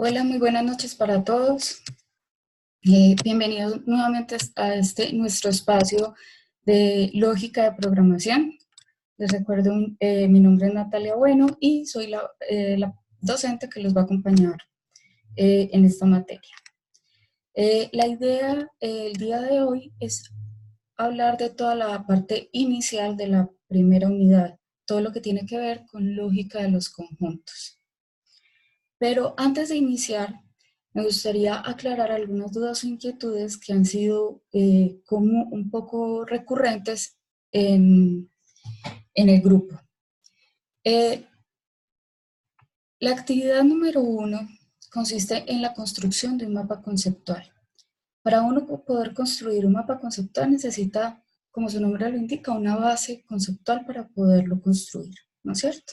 Hola, muy buenas noches para todos. Bienvenidos nuevamente a este nuestro espacio de lógica de programación. Les recuerdo, mi nombre es Natalia Bueno y soy la docente que los va a acompañar en esta materia. La idea el día de hoy es hablar de toda la parte inicial de la primera unidad, todo lo que tiene que ver con lógica de los conjuntos. Pero antes de iniciar, me gustaría aclarar algunas dudas o inquietudes que han sido como un poco recurrentes en el grupo. La actividad número 1 consiste en la construcción de un mapa conceptual. Para uno poder construir un mapa conceptual necesita, como su nombre lo indica, una base conceptual para poderlo construir, ¿no es cierto?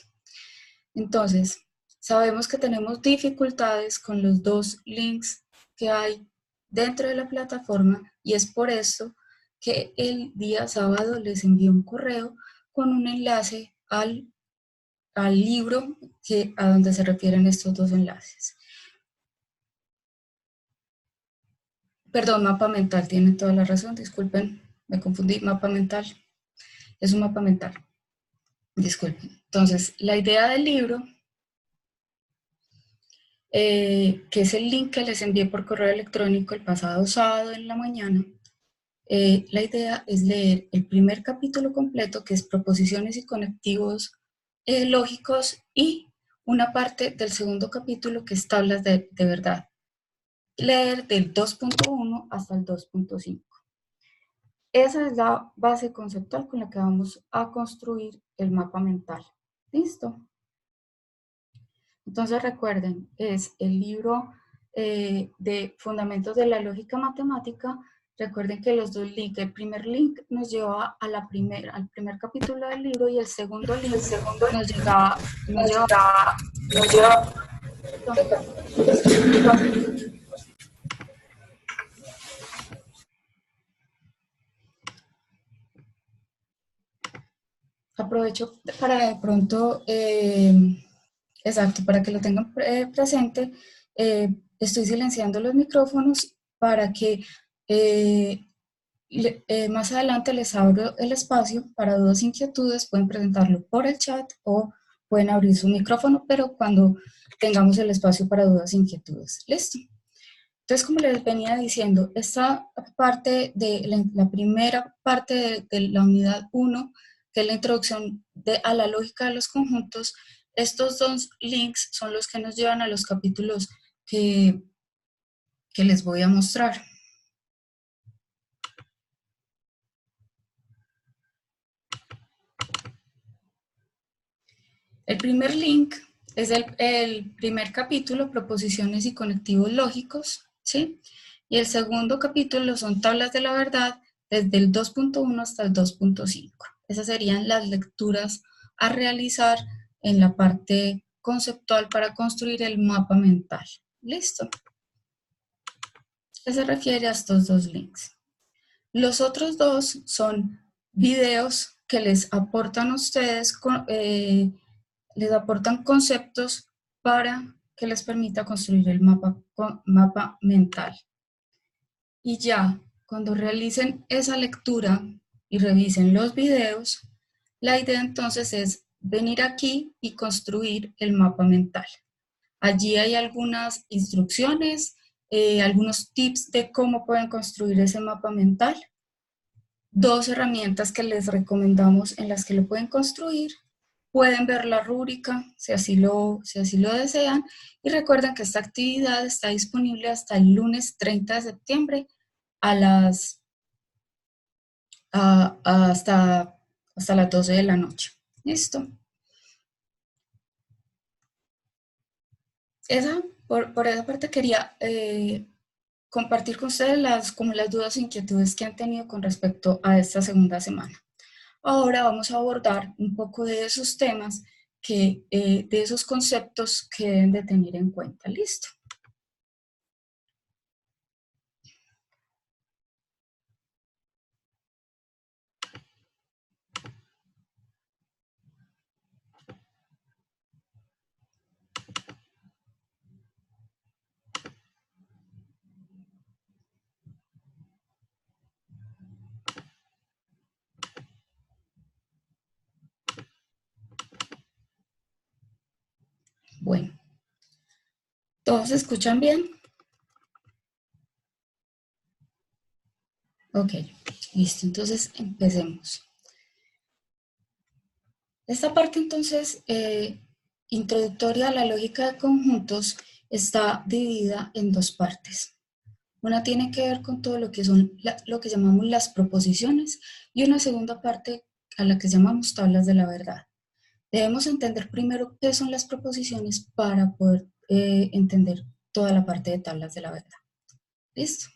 Entonces, sabemos que tenemos dificultades con los dos links que hay dentro de la plataforma y es por esto que el día sábado les envié un correo con un enlace al libro a donde se refieren estos dos enlaces. Perdón, mapa mental, tienen toda la razón, disculpen, me confundí, mapa mental, es un mapa mental, disculpen. Entonces, la idea del libro, que es el link que les envié por correo electrónico el pasado sábado en la mañana, la idea es leer el primer capítulo completo, que es proposiciones y conectivos lógicos, y una parte del segundo capítulo, que es tablas de verdad. Leer del 2.1 hasta el 2.5. Esa es la base conceptual con la que vamos a construir el mapa mental. ¿Listo? Entonces recuerden, es el libro de Fundamentos de la Lógica Matemática. Recuerden que los dos links, el primer link nos lleva a al primer capítulo del libro y el segundo link nos lleva. Aprovecho para de pronto, exacto, para que lo tengan presente, estoy silenciando los micrófonos para que más adelante les abro el espacio para dudas e inquietudes, pueden presentarlo por el chat o pueden abrir su micrófono, pero cuando tengamos el espacio para dudas e inquietudes. ¿Listo? Entonces, como les venía diciendo, esta parte de la primera parte de la unidad 1, que es la introducción a la lógica de los conjuntos, estos dos links son los que nos llevan a los capítulos que les voy a mostrar. El primer link es el primer capítulo, proposiciones y conectivos lógicos, ¿sí? Y el segundo capítulo son tablas de la verdad, desde el 2.1 hasta el 2.5. Esas serían las lecturas a realizar en la parte conceptual para construir el mapa mental. ¿Listo? ¿Qué se refiere a estos dos links? Los otros dos son videos que les aportan a ustedes, les aportan conceptos para que les permita construir el mapa mental. Y ya, cuando realicen esa lectura y revisen los videos, la idea entonces es venir aquí y construir el mapa mental. Allí hay algunas instrucciones, algunos tips de cómo pueden construir ese mapa mental, dos herramientas que les recomendamos en las que lo pueden construir. Pueden ver la rúbrica si así lo desean, y recuerden que esta actividad está disponible hasta el lunes 30 de septiembre hasta las 12 de la noche. ¿Listo? Por esa parte quería compartir con ustedes como las dudas e inquietudes que han tenido con respecto a esta segunda semana. Ahora vamos a abordar un poco de esos temas, de esos conceptos que deben de tener en cuenta. ¿Listo? Bueno, ¿todos se escuchan bien? Ok, listo, entonces empecemos. Esta parte entonces introductoria a la lógica de conjuntos está dividida en dos partes. Una tiene que ver con todo lo que son lo que llamamos las proposiciones y una segunda parte a la que llamamos tablas de la verdad. Debemos entender primero qué son las proposiciones para poder entender toda la parte de tablas de la verdad. ¿Listo?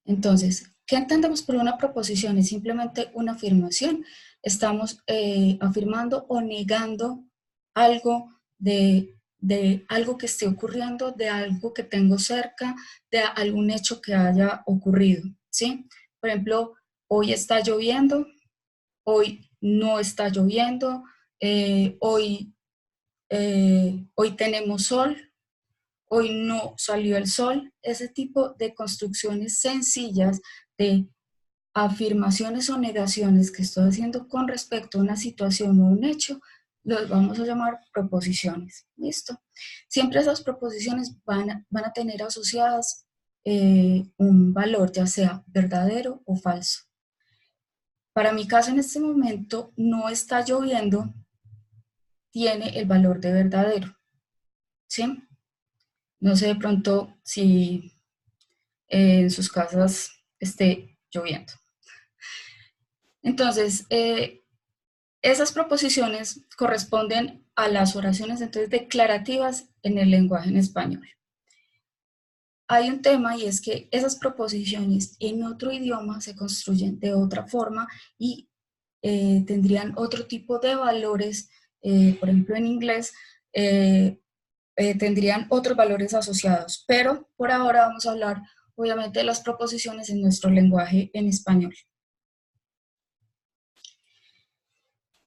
Entonces, ¿qué entendemos por una proposición? Es simplemente una afirmación. Estamos afirmando o negando algo de algo que esté ocurriendo, de algo que tengo cerca, de algún hecho que haya ocurrido, ¿sí? Por ejemplo, hoy está lloviendo, hoy no está lloviendo, hoy tenemos sol, hoy no salió el sol. Ese tipo de construcciones sencillas de afirmaciones o negaciones que estoy haciendo con respecto a una situación o un hecho, los vamos a llamar proposiciones. ¿Listo? Siempre esas proposiciones van a tener asociadas un valor, ya sea verdadero o falso. Para mi caso en este momento no está lloviendo, tiene el valor de verdadero. ¿Sí? No sé de pronto si en sus casas esté lloviendo. Entonces, esas proposiciones corresponden a las oraciones entonces declarativas en el lenguaje en español. Hay un tema y es que esas proposiciones en otro idioma se construyen de otra forma y tendrían otro tipo de valores, por ejemplo en inglés, tendrían otros valores asociados, pero por ahora vamos a hablar obviamente de las proposiciones en nuestro lenguaje en español.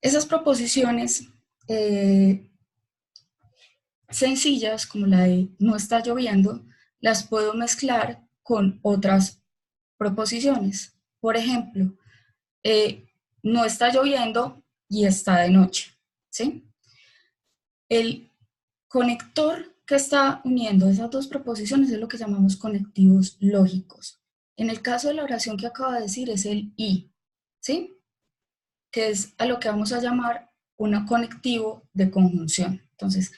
Esas proposiciones sencillas, como la de no está lloviendo, las puedo mezclar con otras proposiciones. Por ejemplo, no está lloviendo y está de noche, ¿sí? El conector que está uniendo esas dos proposiciones es lo que llamamos conectivos lógicos. En el caso de la oración que acabo de decir es el y, ¿sí? Que es a lo que vamos a llamar un conectivo de conjunción. Entonces,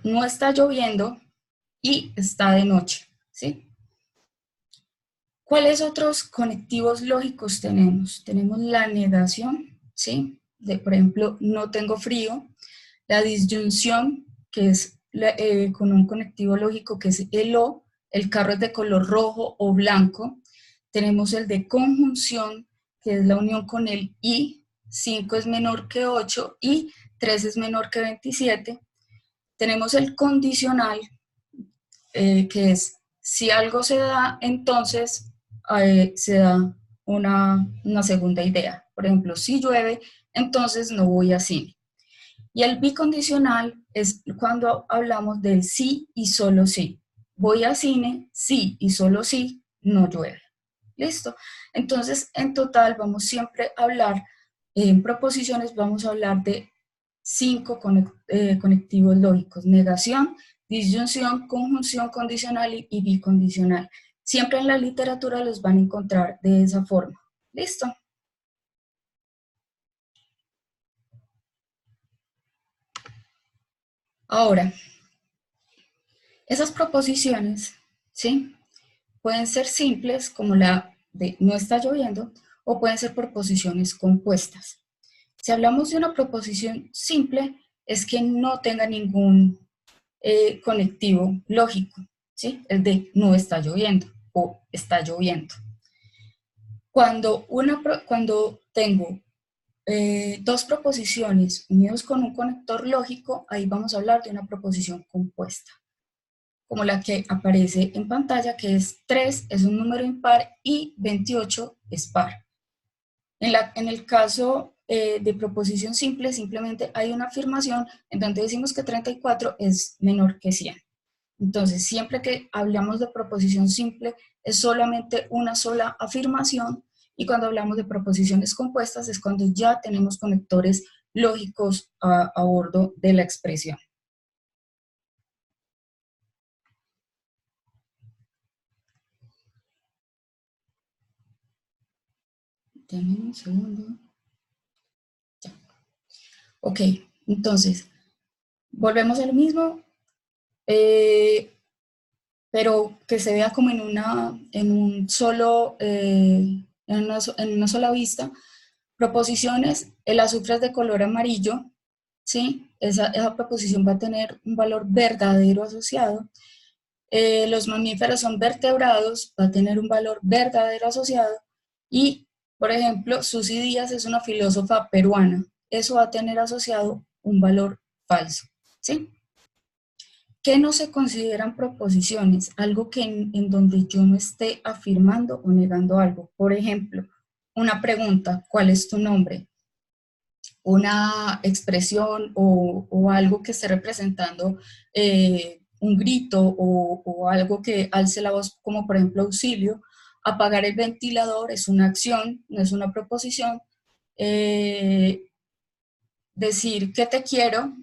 no está lloviendo y está de noche, ¿sí? ¿Cuáles otros conectivos lógicos tenemos? Tenemos la negación, ¿sí? Por ejemplo, no tengo frío. La disyunción, que es con un conectivo lógico que es el o, el carro es de color rojo o blanco. Tenemos el de conjunción, que es la unión con el y, 5 es menor que 8 y 3 es menor que 27. Tenemos el condicional, que es si algo se da, entonces se da una segunda idea. Por ejemplo, si llueve, entonces no voy a cine. Y el bicondicional es cuando hablamos del sí y solo sí. Voy a cine, sí y solo sí, no llueve. ¿Listo? Entonces, en total, vamos siempre a hablar, en proposiciones vamos a hablar de 5 conectivos lógicos: negación, disyunción, conjunción condicional y bicondicional. Siempre en la literatura los van a encontrar de esa forma. ¿Listo? Ahora, esas proposiciones, ¿sí? Pueden ser simples, como la de no está lloviendo, o pueden ser proposiciones compuestas. Si hablamos de una proposición simple, es que no tenga ningún conectivo lógico, ¿sí? El de no está lloviendo o está lloviendo. Cuando tengo dos proposiciones unidas con un conector lógico, ahí vamos a hablar de una proposición compuesta, como la que aparece en pantalla, que es 3 es un número impar y 28 es par. En el caso de proposición simple, simplemente hay una afirmación en donde decimos que 34 es menor que 100. Entonces, siempre que hablamos de proposición simple, es solamente una sola afirmación, y cuando hablamos de proposiciones compuestas es cuando ya tenemos conectores lógicos a bordo de la expresión. Dame un segundo. Ya. Ok, entonces, volvemos a lo mismo, pero que se vea como en una sola vista. Proposiciones, el azufre es de color amarillo, ¿sí? Esa proposición va a tener un valor verdadero asociado. Los mamíferos son vertebrados, va a tener un valor verdadero asociado. Y, por ejemplo, Susy Díaz es una filósofa peruana. Eso va a tener asociado un valor falso, ¿sí? ¿Qué no se consideran proposiciones? Algo que en donde yo no esté afirmando o negando algo. Por ejemplo, una pregunta, ¿cuál es tu nombre? Una expresión o algo que esté representando un grito o algo que alce la voz, como por ejemplo auxilio. Apagar el ventilador es una acción, no es una proposición. Decir que te quiero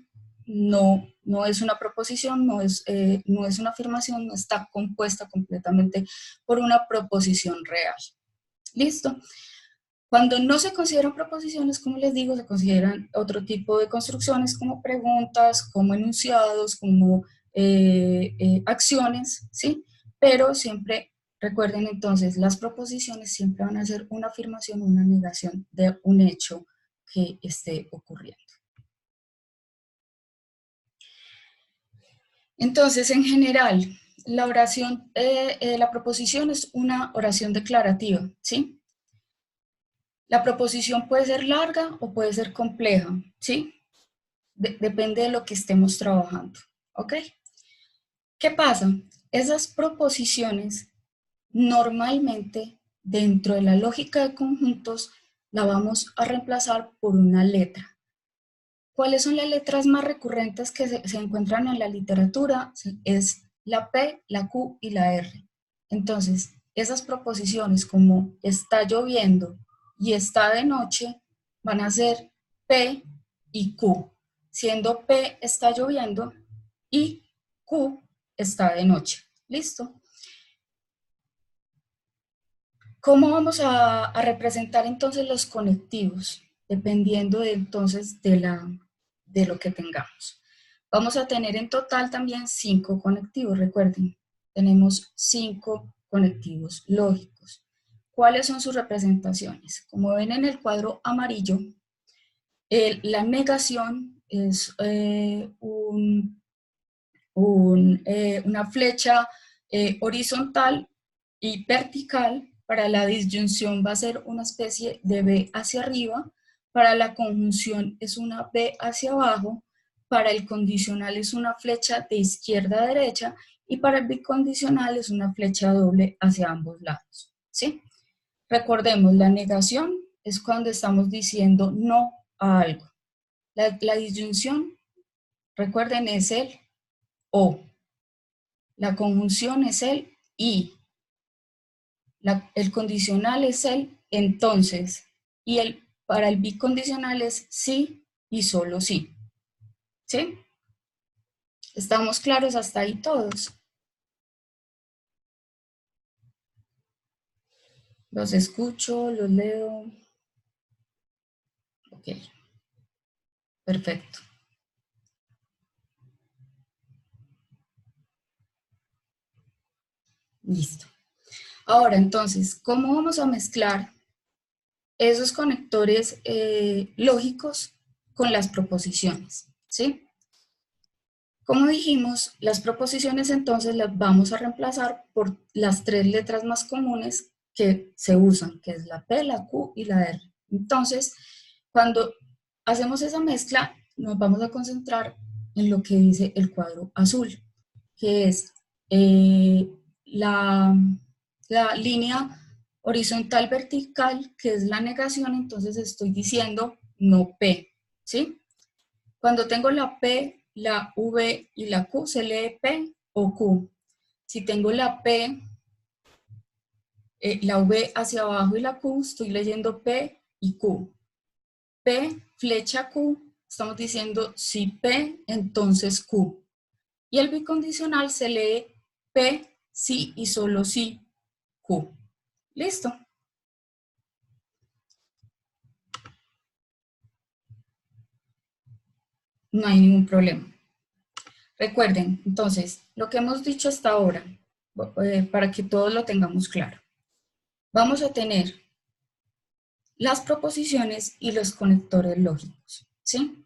no es una proposición, no es una afirmación, no está compuesta completamente por una proposición real. ¿Listo? Cuando no se consideran proposiciones, como les digo, se consideran otro tipo de construcciones como preguntas, como enunciados, como acciones, ¿sí? Pero siempre recuerden entonces, las proposiciones siempre van a ser una afirmación o una negación de un hecho que esté ocurriendo. Entonces, en general, la proposición es una oración declarativa, ¿sí? La proposición puede ser larga o puede ser compleja, ¿sí? Depende de lo que estemos trabajando, ¿ok? ¿Qué pasa? Esas proposiciones normalmente dentro de la lógica de conjuntos la vamos a reemplazar por una letra. ¿Cuáles son las letras más recurrentes que se encuentran en la literatura? Es la P, la Q y la R. Entonces, esas proposiciones como está lloviendo y está de noche van a ser P y Q, siendo P está lloviendo y Q está de noche. ¿Listo? ¿Cómo vamos a representar entonces los conectivos? Dependiendo entonces de lo que tengamos. Vamos a tener en total también 5 conectivos, recuerden, tenemos 5 conectivos lógicos. ¿Cuáles son sus representaciones? Como ven en el cuadro amarillo, la negación es una flecha horizontal y vertical. Para la disyunción va a ser una especie de B hacia arriba, para la conjunción es una B hacia abajo, para el condicional es una flecha de izquierda a derecha y para el bicondicional es una flecha doble hacia ambos lados, ¿sí? Recordemos, la negación es cuando estamos diciendo no a algo. La disyunción, recuerden, es el o. La conjunción es el y. El condicional es el entonces. Y para el bicondicional es sí y solo sí. ¿Sí? ¿Estamos claros hasta ahí todos? Los escucho, los leo. Ok. Perfecto. Listo. Ahora, entonces, ¿cómo vamos a mezclar esos conectores lógicos con las proposiciones? ¿Sí? Como dijimos, las proposiciones entonces las vamos a reemplazar por las 3 letras más comunes que se usan, que es la P, la Q y la R. Entonces, cuando hacemos esa mezcla, nos vamos a concentrar en lo que dice el cuadro azul, que es la línea horizontal vertical, que es la negación, entonces estoy diciendo no P, ¿sí? Cuando tengo la P, la V y la Q, se lee P o Q. Si tengo la P, la V hacia abajo y la Q, estoy leyendo P y Q. P, flecha Q, estamos diciendo si P, entonces Q. Y el bicondicional se lee P, si y solo si Q. ¿Listo? No hay ningún problema. Recuerden, entonces, lo que hemos dicho hasta ahora, para que todos lo tengamos claro. Vamos a tener las proposiciones y los conectores lógicos, ¿sí?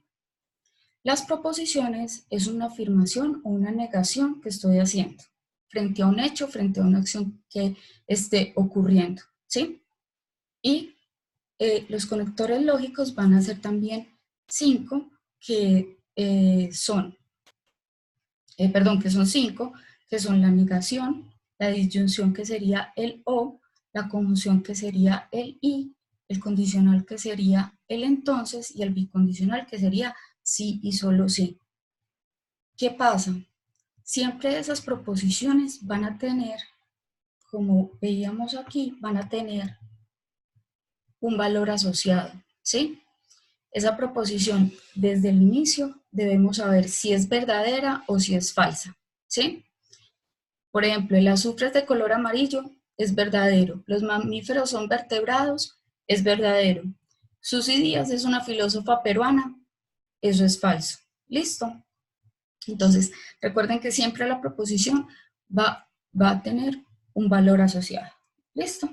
Las proposiciones es una afirmación o una negación que estoy haciendo frente a un hecho, frente a una acción que esté ocurriendo, ¿sí? Y los conectores lógicos van a ser también 5, que son 5, que son la negación, la disyunción que sería el o, la conjunción que sería el y, el condicional que sería el entonces y el bicondicional que sería sí y solo sí. ¿Qué pasa? Siempre esas proposiciones van a tener, como veíamos aquí, van a tener un valor asociado, ¿sí? Esa proposición desde el inicio debemos saber si es verdadera o si es falsa, ¿sí? Por ejemplo, el azufre es de color amarillo, es verdadero. Los mamíferos son vertebrados, es verdadero. Susy Díaz es una filósofa peruana, eso es falso. ¿Listo? Entonces, recuerden que siempre la proposición va a tener un valor asociado. ¿Listo?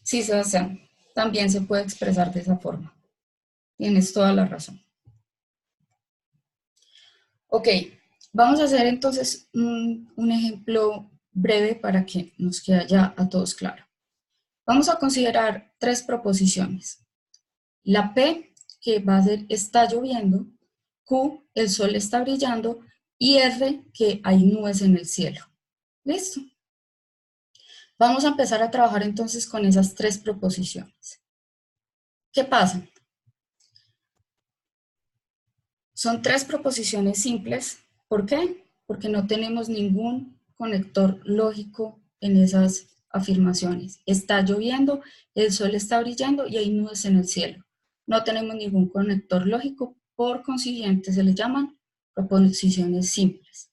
Sí, Sebastián, también se puede expresar de esa forma. Tienes toda la razón. Ok, vamos a hacer entonces un ejemplo breve para que nos quede ya a todos claro. Vamos a considerar 3 proposiciones. La P, que va a ser está lloviendo, Q, el sol está brillando, y R, que hay nubes en el cielo. ¿Listo? Vamos a empezar a trabajar entonces con esas 3 proposiciones. ¿Qué pasa? Son 3 proposiciones simples. ¿Por qué? Porque no tenemos ningún conector lógico en esas afirmaciones. Está lloviendo, el sol está brillando y hay nubes en el cielo. No tenemos ningún conector lógico, por consiguiente se le llaman proposiciones simples.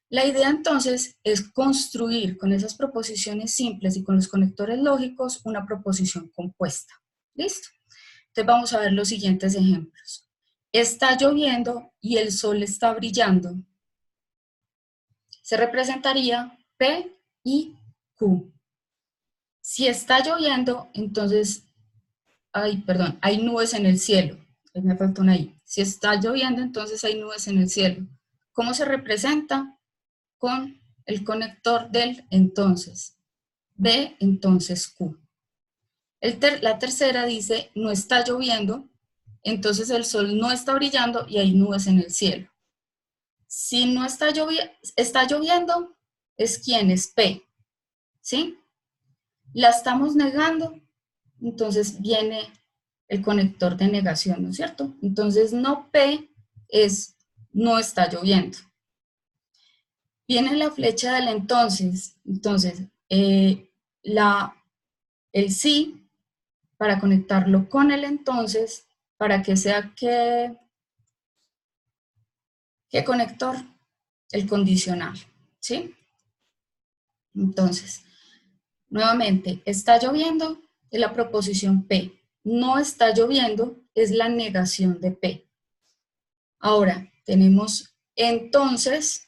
La idea entonces es construir con esas proposiciones simples y con los conectores lógicos una proposición compuesta. ¿Listo? Entonces vamos a ver los siguientes ejemplos. Está lloviendo y el sol está brillando. Se representaría P y Q. Si está lloviendo, entonces, hay nubes en el cielo. Ahí me falta una I. Si está lloviendo, entonces hay nubes en el cielo. ¿Cómo se representa? Con el conector del entonces. B, entonces Q. La tercera dice, no está lloviendo, entonces el sol no está brillando y hay nubes en el cielo. Si no está lloviendo, es quién es P, ¿sí? La estamos negando, entonces viene el conector de negación, ¿no es cierto? Entonces no P es no está lloviendo. Viene la flecha del entonces, el sí, para conectarlo con el entonces, para que sea ¿qué conector? El condicional, ¿sí? Entonces, nuevamente, está lloviendo es la proposición P. No está lloviendo es la negación de P. Ahora, tenemos entonces,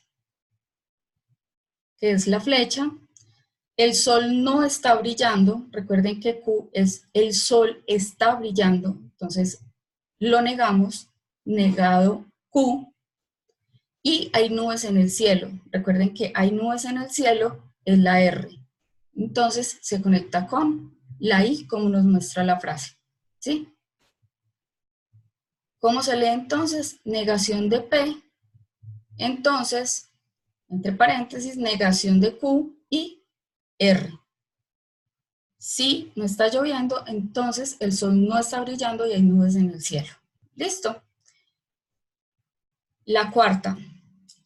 que es la flecha. El sol no está brillando. Recuerden que Q es el sol está brillando. Entonces, lo negamos, negado Q. Y hay nubes en el cielo. Recuerden que hay nubes en el cielo es la R. Entonces se conecta con la I como nos muestra la frase. ¿Sí? ¿Cómo se lee entonces? Negación de P. Entonces, entre paréntesis, negación de Q y R. Si no está lloviendo, entonces el sol no está brillando y hay nubes en el cielo. ¿Listo? La cuarta.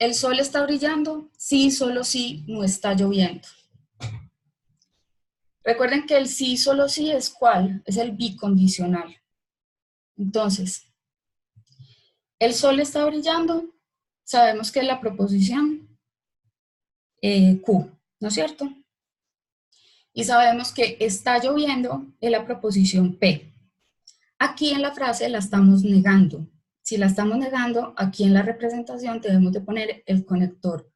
el sol está brillando, sí, solo sí, no está lloviendo. Recuerden que el sí, solo sí es ¿cuál? Es el bicondicional. Entonces, el sol está brillando, sabemos que es la proposición Q, ¿no es cierto? Y sabemos que está lloviendo es la proposición P. Aquí en la frase la estamos negando. Si la estamos negando, aquí en la representación debemos de poner el conector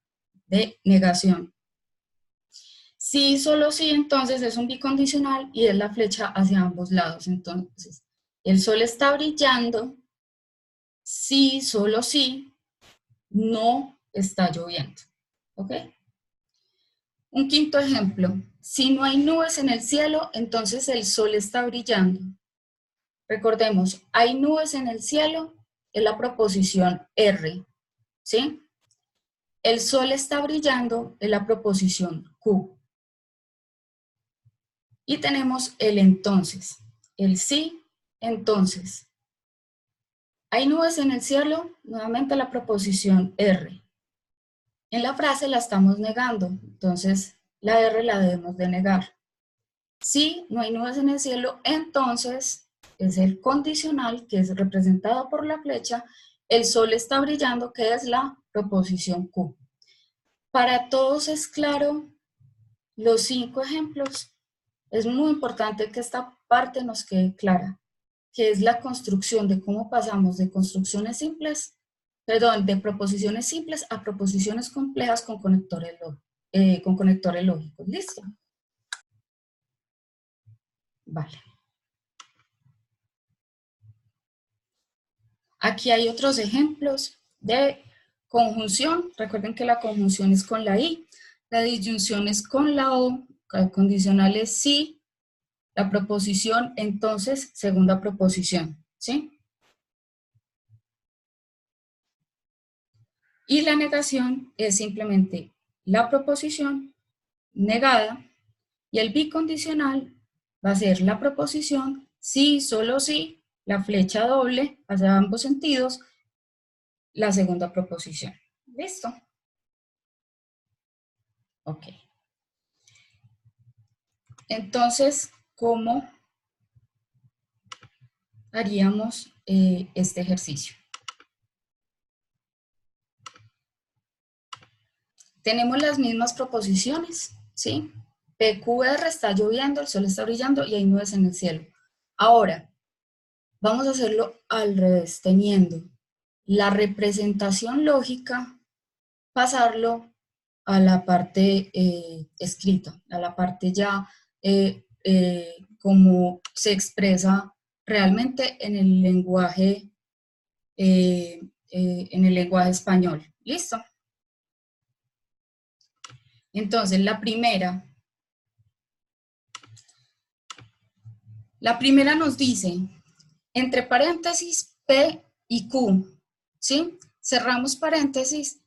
de negación. Sí, solo sí, entonces es un bicondicional y es la flecha hacia ambos lados. Entonces, el sol está brillando, sí, solo sí, no está lloviendo. ¿Ok? Un quinto ejemplo. Si no hay nubes en el cielo, entonces el sol está brillando. Recordemos, hay nubes en el cielo, es la proposición R, ¿sí? El sol está brillando, es la proposición Q. Y tenemos el entonces, el sí, entonces. Hay nubes en el cielo, nuevamente la proposición R. En la frase la estamos negando, entonces la R la debemos de negar. Si no hay nubes en el cielo, entonces es el condicional que es representado por la flecha, el sol está brillando, que es la proposición Q. Para todos es claro los 5 ejemplos. Es muy importante que esta parte nos quede clara, que es la construcción de cómo pasamos de construcciones simples, perdón, de proposiciones simples a proposiciones complejas con conectores lógicos. ¿Listo? Vale. Aquí hay otros ejemplos de conjunción. Recuerden que la conjunción es con la I, la disyunción es con la O, el condicional es sí, la proposición, entonces, segunda proposición, ¿sí? Y la negación es simplemente la proposición negada y el bicondicional va a ser la proposición sí, solo sí, la flecha doble hacia ambos sentidos, la segunda proposición. ¿Listo? Ok. Entonces, ¿cómo haríamos este ejercicio? Tenemos las mismas proposiciones, ¿sí? PQR está lloviendo, el sol está brillando y hay nubes en el cielo. Ahora, vamos a hacerlo al revés, teniendo la representación lógica, pasarlo a la parte escrita, a la parte ya como se expresa realmente en el lenguaje español. ¿Listo? Entonces, la primera nos dice, entre paréntesis, P y Q, ¿sí? Cerramos paréntesis,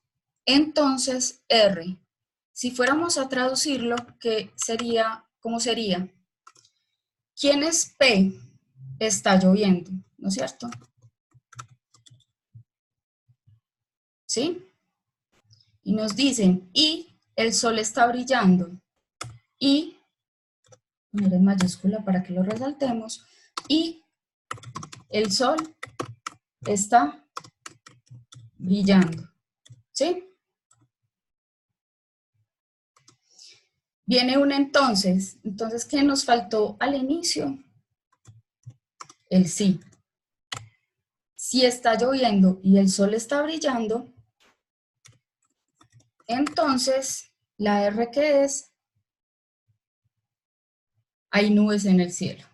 entonces R. Si fuéramos a traducirlo, ¿cómo sería? ¿Quién es P? Está lloviendo, ¿no es cierto? ¿Sí? Y nos dicen, y el sol está brillando. Y, poner en mayúscula para que lo resaltemos, y el sol está brillando. ¿Sí? Viene un entonces. Entonces, ¿qué nos faltó al inicio? El sí. Si está lloviendo y el sol está brillando, entonces la R que es, hay nubes en el cielo.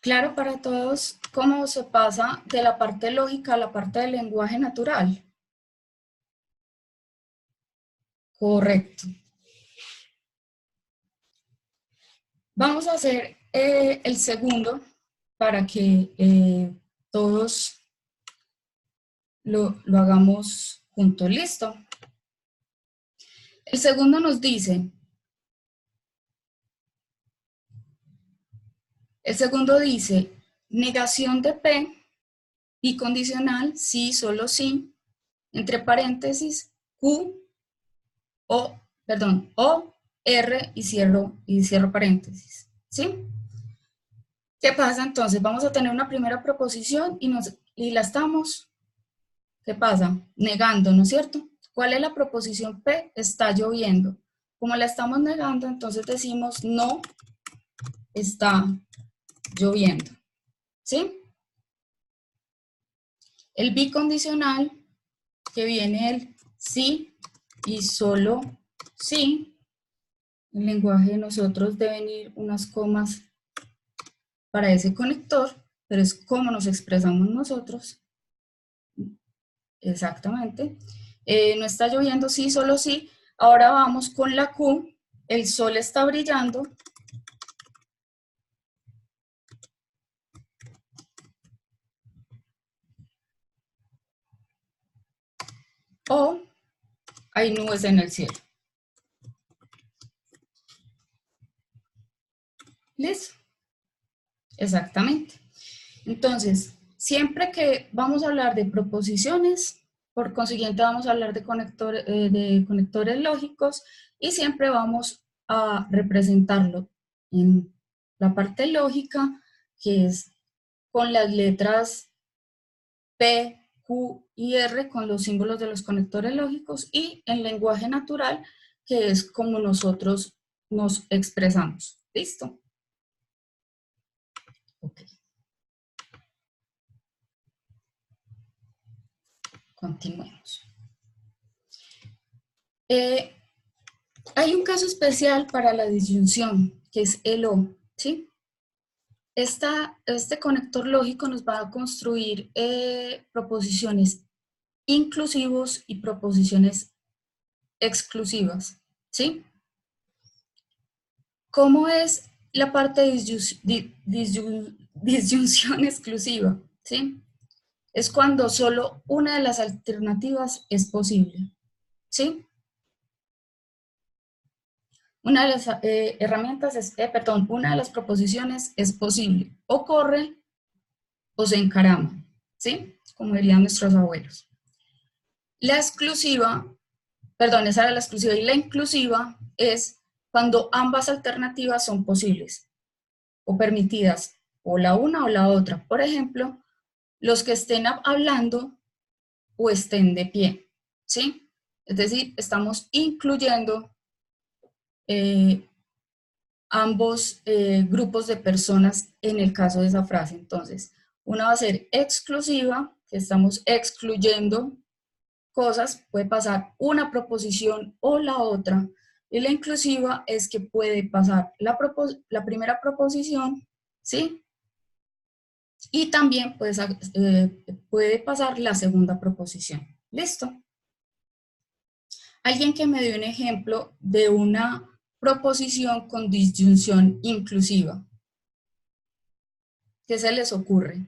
Claro para todos cómo se pasa de la parte lógica a la parte del lenguaje natural. Correcto. Vamos a hacer el segundo para que todos lo hagamos juntos. ¿Listo? El segundo nos dice, El segundo dice, negación de P, bicondicional, sí, solo sí, entre paréntesis, Q, O, R y cierro paréntesis, ¿sí? ¿Qué pasa entonces? Vamos a tener una primera proposición y la estamos, ¿qué pasa? Negando, ¿no es cierto? ¿Cuál es la proposición P? Está lloviendo. Como la estamos negando, entonces decimos no está lloviendo, ¿sí? El bicondicional, que viene el sí y solo sí. En el lenguaje de nosotros deben ir unas comas para ese conector, pero es como nos expresamos nosotros. Exactamente. No está lloviendo, sí, solo sí. Ahora vamos con la Q. El sol está brillando. O hay nubes en el cielo. ¿Listo? Exactamente. Entonces, siempre que vamos a hablar de proposiciones, por consiguiente vamos a hablar de conectores lógicos y siempre vamos a representarlo en la parte lógica, que es con las letras P, Q y R, con los símbolos de los conectores lógicos, y en lenguaje natural, que es como nosotros nos expresamos. ¿Listo? Ok. Continuemos. Hay un caso especial para la disyunción, que es el O, ¿sí? Este conector lógico nos va a construir proposiciones inclusivos y proposiciones exclusivas, ¿sí? ¿Cómo es la parte de disyunción exclusiva? ¿Sí? Es cuando solo una de las alternativas es posible, ¿sí? Una de las herramientas una de las proposiciones es posible, o corre o se encarama, ¿sí? Como dirían nuestros abuelos. La exclusiva, perdón, esa era la exclusiva, y la inclusiva es cuando ambas alternativas son posibles o permitidas, o la una o la otra. Por ejemplo, los que estén hablando o estén de pie, ¿sí? Es decir, estamos incluyendo eh, ambos grupos de personas en el caso de esa frase. Entonces, una va a ser exclusiva, que estamos excluyendo cosas, puede pasar una proposición o la otra, y la inclusiva es que puede pasar la primera proposición, ¿sí? Y también puede pasar la segunda proposición. ¿Listo? Alguien que me dio un ejemplo de una proposición con disyunción inclusiva. ¿Qué se les ocurre?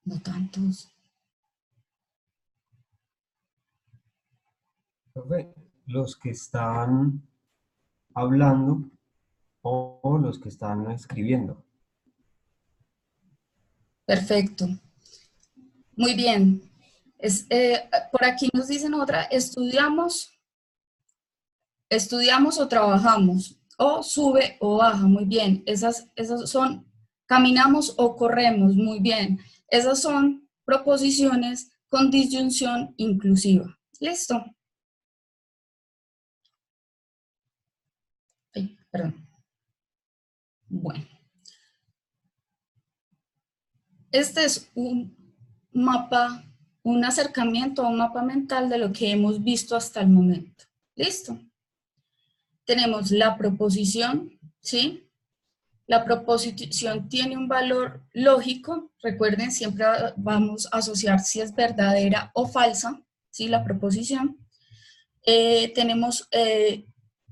No tantos. Profe, los que están hablando o los que están escribiendo. Perfecto. Muy bien. Por aquí nos dicen otra, estudiamos o trabajamos, o sube o baja, muy bien. Esas son, caminamos o corremos, muy bien. Esas son proposiciones con disyunción inclusiva. ¿Listo? Ay, perdón. Bueno, este es un mapa, un acercamiento a un mapa mental de lo que hemos visto hasta el momento. ¿Listo? Tenemos la proposición, ¿sí? La proposición tiene un valor lógico. Recuerden, siempre vamos a asociar si es verdadera o falsa, ¿sí? La proposición.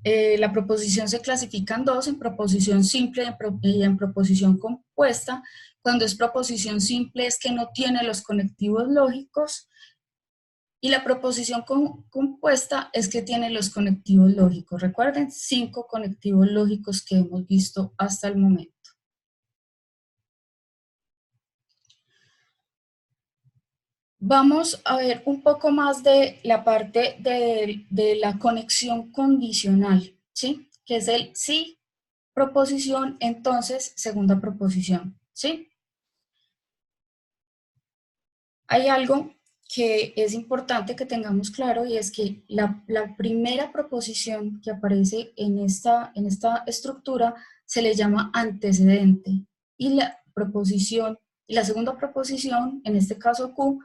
La proposición se clasifica en dos, en proposición simple y en proposición compuesta. Cuando es proposición simple es que no tiene los conectivos lógicos, Y la proposición compuesta es que tiene los conectivos lógicos. Recuerden, 5 conectivos lógicos que hemos visto hasta el momento. Vamos a ver un poco más de la parte de la conexión condicional, ¿sí? Que es el sí, proposición, entonces, segunda proposición, ¿sí? Hay algo que es importante que tengamos claro y es que la primera proposición que aparece en esta estructura se le llama antecedente y la segunda proposición, en este caso Q,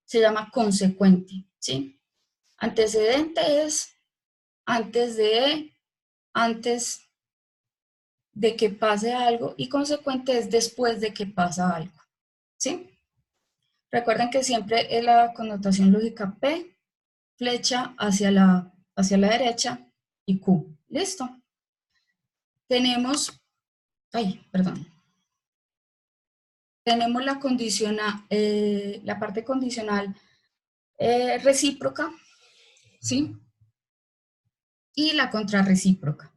se llama consecuente, ¿sí? Antecedente es antes de que pase algo y consecuente es después de que pasa algo, ¿sí? Recuerden que siempre es la connotación lógica P, flecha hacia la derecha y Q. ¿Listo? Tenemos, tenemos la parte condicional recíproca, ¿sí? Y la contrarrecíproca.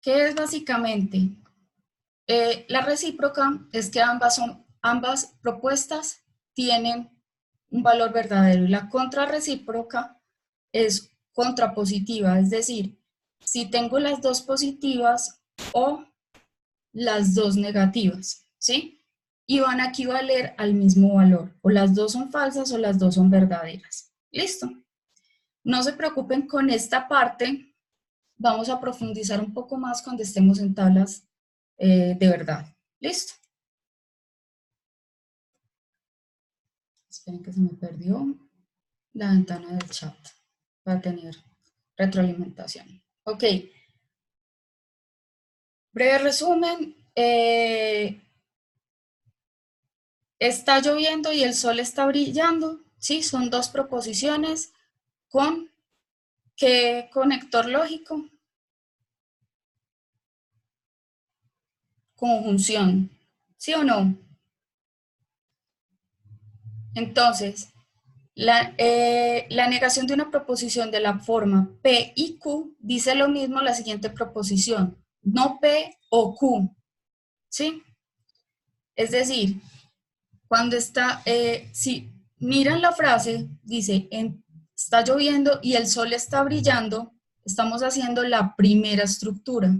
¿Qué es básicamente? La recíproca es que ambas propuestas tienen un valor verdadero y la contrarrecíproca es contrapositiva, es decir, si tengo las dos positivas o las dos negativas, ¿sí? Y van a equivaler al mismo valor, o las dos son falsas o las dos son verdaderas. ¿Listo? No se preocupen con esta parte, vamos a profundizar un poco más cuando estemos en tablas de verdad. ¿Listo? Esperen que se me perdió la ventana del chat para tener retroalimentación. Ok. Breve resumen. Está lloviendo y el sol está brillando. Sí, son dos proposiciones con ¿qué conector lógico? Conjunción. ¿Sí o no? Entonces, la negación de una proposición de la forma P y Q dice lo mismo la siguiente proposición, no P o Q, ¿sí? Es decir, cuando si miran la frase, dice, está lloviendo y el sol está brillando, estamos haciendo la primera estructura.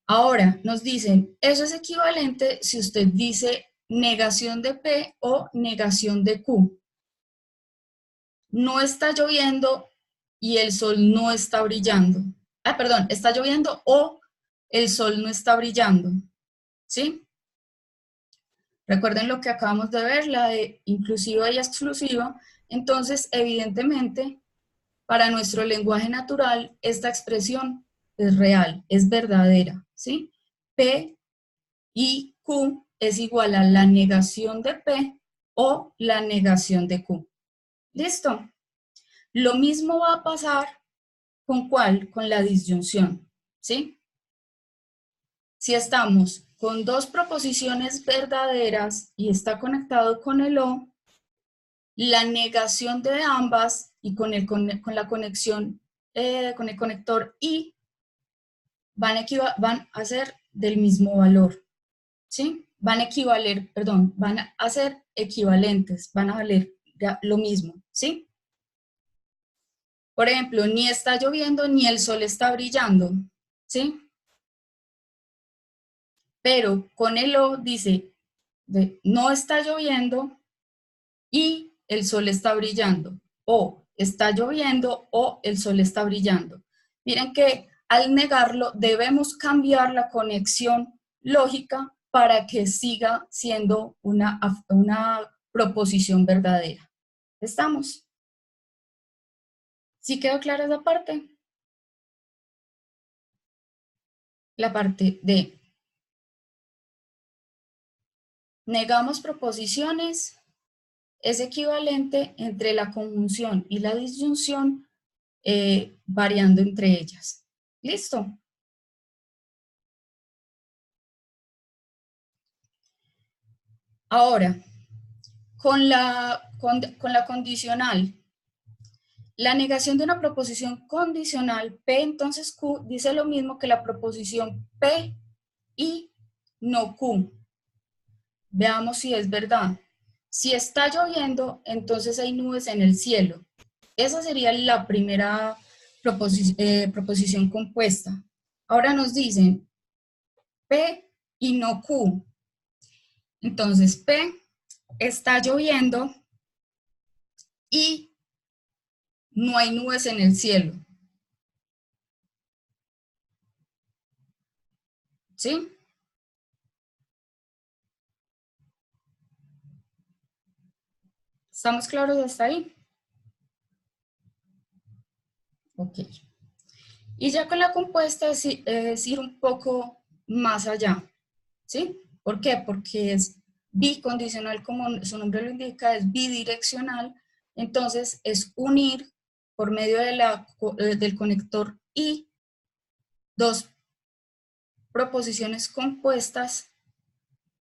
Ahora, nos dicen, eso es equivalente si usted dice negación de P o negación de Q. No está lloviendo y el sol no está brillando. Ah, perdón, está lloviendo o el sol no está brillando. ¿Sí? Recuerden lo que acabamos de ver, la de inclusiva y exclusiva. Entonces, evidentemente, para nuestro lenguaje natural, esta expresión es real, es verdadera. ¿Sí? P y Q es igual a la negación de P o la negación de Q. ¿Listo? Lo mismo va a pasar ¿con cuál? Con la disyunción, ¿sí? Si estamos con dos proposiciones verdaderas y está conectado con el O, la negación de ambas y con la conexión, con el conector I, van a ser del mismo valor, ¿sí? Van a ser equivalentes, van a valer lo mismo, ¿sí? Por ejemplo, ni está lloviendo ni el sol está brillando, ¿sí? Pero con el O dice, no está lloviendo y el sol está brillando, o está lloviendo o el sol está brillando. Miren que al negarlo debemos cambiar la conexión lógica para que siga siendo una proposición verdadera. ¿Estamos? ¿Sí quedó clara esa parte? La parte de negamos proposiciones es equivalente entre la conjunción y la disyunción variando entre ellas. ¿Listo? Ahora, con la condicional. La negación de una proposición condicional P, entonces Q, dice lo mismo que la proposición P y no Q. Veamos si es verdad. Si está lloviendo, entonces hay nubes en el cielo. Esa sería la primera proposición compuesta. Ahora nos dicen P y no Q. Entonces P, está lloviendo y no hay nubes en el cielo. ¿Sí? ¿Estamos claros hasta ahí? Ok. Y ya con la compuesta es ir un poco más allá. ¿Sí? ¿Por qué? Porque es bicondicional, como su nombre lo indica, es bidireccional. Entonces es unir por medio del conector y dos proposiciones compuestas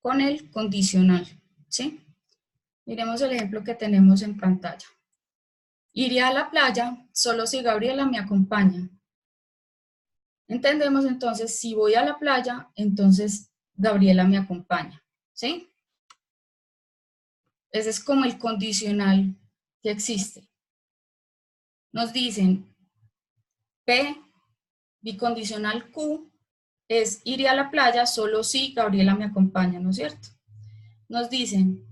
con el condicional. ¿Sí? Miremos el ejemplo que tenemos en pantalla. Iría a la playa solo si Gabriela me acompaña. Entendemos entonces, si voy a la playa, entonces Gabriela me acompaña. ¿Sí? Ese es como el condicional que existe. Nos dicen P, bicondicional Q, es iré a la playa solo si Gabriela me acompaña, ¿no es cierto? Nos dicen,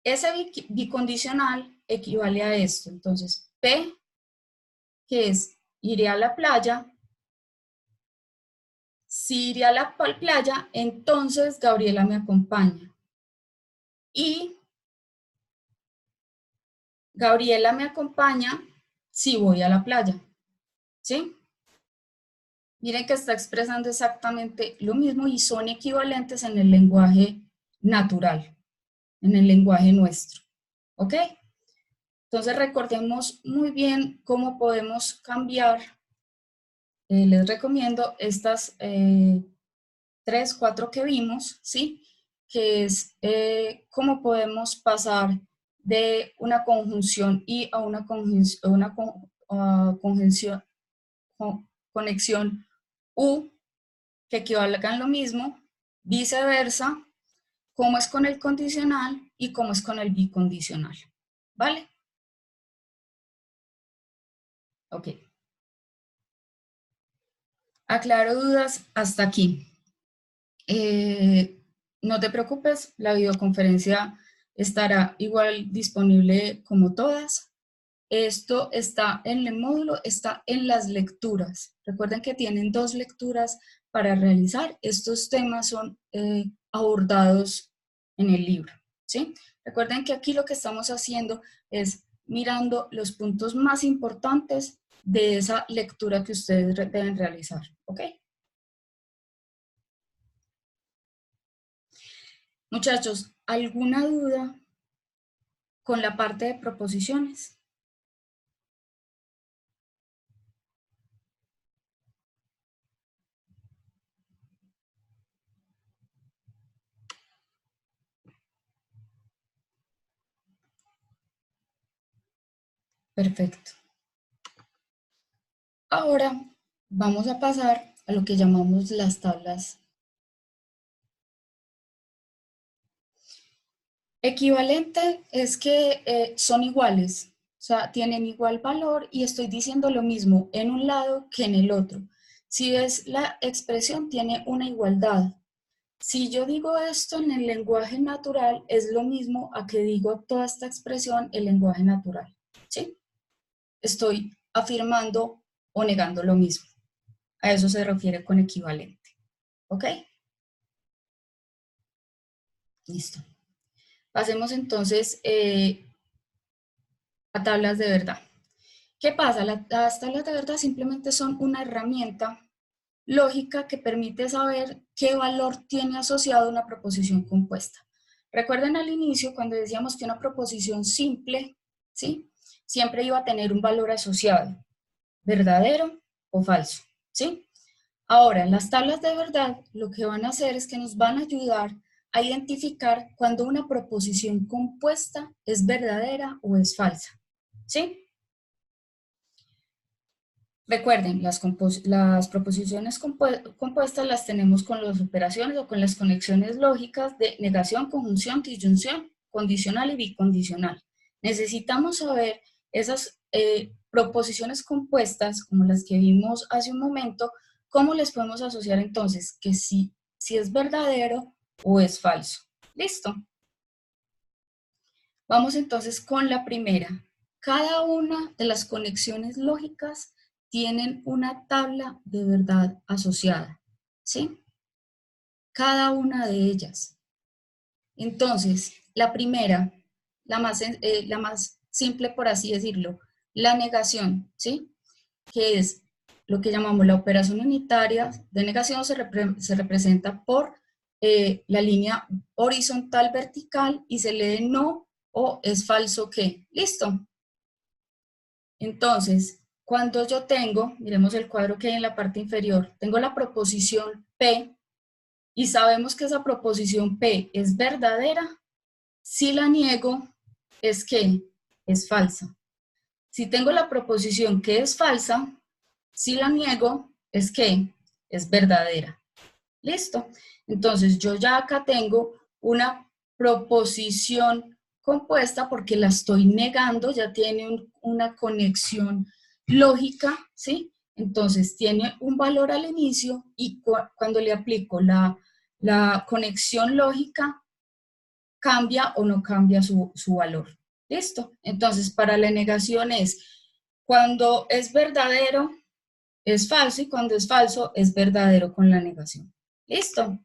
ese bicondicional equivale a esto. Entonces, P, que es iré a la playa, si iré a la playa, entonces Gabriela me acompaña. Y Gabriela me acompaña si voy a la playa. ¿Sí? Miren que está expresando exactamente lo mismo y son equivalentes en el lenguaje natural, en el lenguaje nuestro. ¿Ok? Entonces recordemos muy bien cómo podemos cambiar. Les recomiendo estas 3, 4 que vimos, ¿sí? Que es cómo podemos pasar de una conjunción y a una conexión U, que equivalgan lo mismo, viceversa, cómo es con el condicional y cómo es con el bicondicional. ¿Vale? Ok. Aclaro dudas hasta aquí. No te preocupes, la videoconferencia estará igual disponible como todas. Esto está en el módulo, está en las lecturas. Recuerden que tienen 2 lecturas para realizar. Estos temas son abordados en el libro, ¿sí? Recuerden que aquí lo que estamos haciendo es mirando los puntos más importantes de esa lectura que ustedes deben realizar, ¿ok? Muchachos, ¿alguna duda con la parte de proposiciones? Perfecto. Ahora vamos a pasar a lo que llamamos las tablas. Equivalente es que son iguales, o sea, tienen igual valor y estoy diciendo lo mismo en un lado que en el otro. Si es la expresión, tiene una igualdad. Si yo digo esto en el lenguaje natural, es lo mismo a que digo toda esta expresión en lenguaje natural, ¿sí? Estoy afirmando o negando lo mismo. A eso se refiere con equivalente, ¿ok? Listo. Pasemos entonces a tablas de verdad. ¿Qué pasa? Las tablas de verdad simplemente son una herramienta lógica que permite saber qué valor tiene asociado una proposición compuesta. Recuerden al inicio cuando decíamos que una proposición simple, ¿sí? Siempre iba a tener un valor asociado, verdadero o falso, ¿sí? Ahora, las tablas de verdad lo que van a hacer es que nos van a ayudar a identificar cuando una proposición compuesta es verdadera o es falsa. ¿Sí? Recuerden, las proposiciones compuestas las tenemos con las operaciones o con las conexiones lógicas de negación, conjunción, disyunción, condicional y bicondicional. Necesitamos saber esas proposiciones compuestas, como las que vimos hace un momento, cómo les podemos asociar entonces que si es verdadero o es falso. ¿Listo? Vamos entonces con la primera. Cada una de las conexiones lógicas tienen una tabla de verdad asociada, ¿sí? Cada una de ellas. Entonces, la primera, la más simple por así decirlo, la negación, ¿sí? Que es lo que llamamos la operación unitaria de negación, se representa por la línea horizontal vertical y se lee no o es falso que. ¿Listo? Entonces, cuando yo tengo, miremos el cuadro que hay en la parte inferior, tengo la proposición P y sabemos que esa proposición P es verdadera, si la niego es que es falsa. Si tengo la proposición que es falsa, si la niego es que es verdadera. ¿Listo? Entonces yo ya acá tengo una proposición compuesta porque la estoy negando, ya tiene una conexión lógica, ¿sí? Entonces tiene un valor al inicio y cuando le aplico la conexión lógica, cambia o no cambia su valor. ¿Listo? Entonces para la negación es cuando es verdadero, es falso y cuando es falso, es verdadero con la negación. ¿Listo?